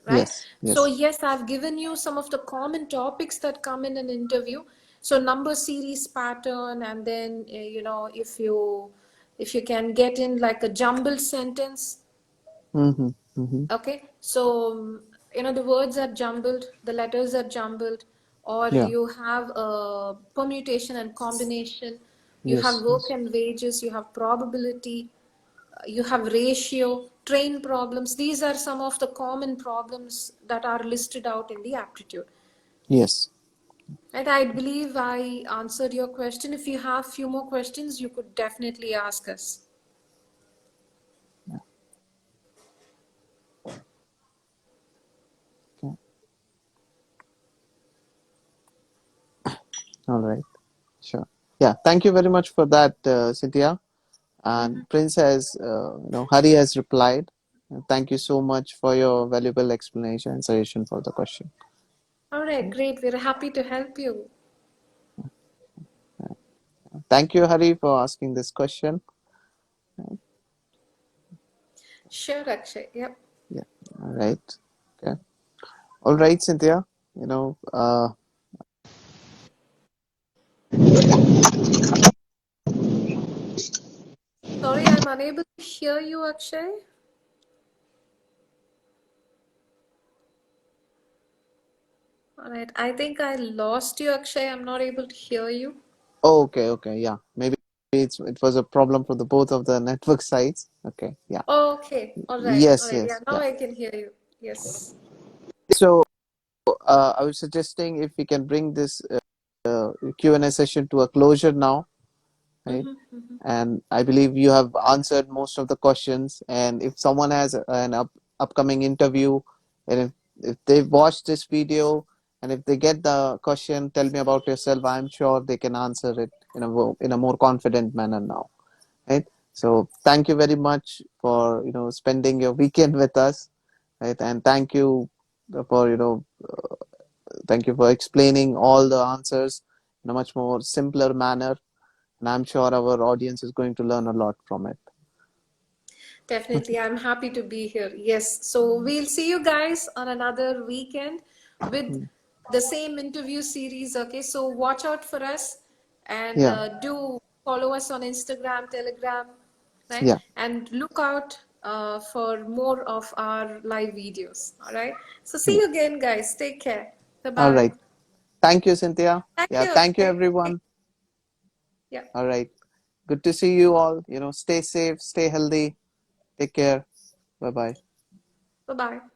right?
Yes.
So
Yes.
yes, I've given you some of the common topics that come in an interview. So number series pattern, and then if you can get in like a jumbled sentence.
Mm-hmm. Mm-hmm.
Okay, so the words are jumbled, the letters are jumbled, or
Yeah.
you have a permutation and combination, you have
Yes.
work
Yes.
and wages, you have probability, you have ratio, train problems. These are some of the common problems that are listed out in the aptitude.
Yes.
And I believe I answered your question. If you have few more questions, you could definitely ask us.
Okay. All right. Sure. Yeah. Thank you very much for that, Cynthia. And
Mhm.
Prince has, Hari has replied, Thank you so much for your valuable explanation and suggestion for the question.
All right, great. We're happy to help you.
Thank you, Hari, for asking this question.
Sure, Akshay. Yep.
Yeah. All right. Okay. All right, Cynthia. You know,
Sorry, I'm unable to hear you, Akshay. All right. I think I lost you, Akshay. I'm not able to hear you.
oh, okay, okay, yeah. Maybe it was a problem for the both of the network sites. Okay, yeah.
Okay. All right. All
Yes,
right. Yeah,
yes,
now
yeah.
I can hear you. Yes.
So, I was suggesting if we can bring this Q&A session to a closure now, right?
Mm-hmm.
And I believe you have answered most of the questions. And if someone has an upcoming interview, and if they've watched this video, and if they get the question, tell me about yourself, I'm sure they can answer it in a more confident manner now, right? So thank you very much for spending your weekend with us, right? And for thank you for explaining all the answers in a much more simpler manner, and I'm sure our audience is going to learn a lot from it.
Definitely. I'm happy to be here. Yes. So we'll see you guys on another weekend with the same interview series. Okay. So watch out for us and
Yeah,
do follow us on Instagram, Telegram, right?
yeah,
And look out for more of our live videos. All right. So see
yeah.
you again, guys. Take care. Bye
All
bye.
right. Thank you, Cynthia.
Thank
Yeah,
you.
thank you,
Okay.
everyone.
Yeah.
All right. Good to see you all. Stay safe, stay healthy. Take care. Bye bye.
Bye bye.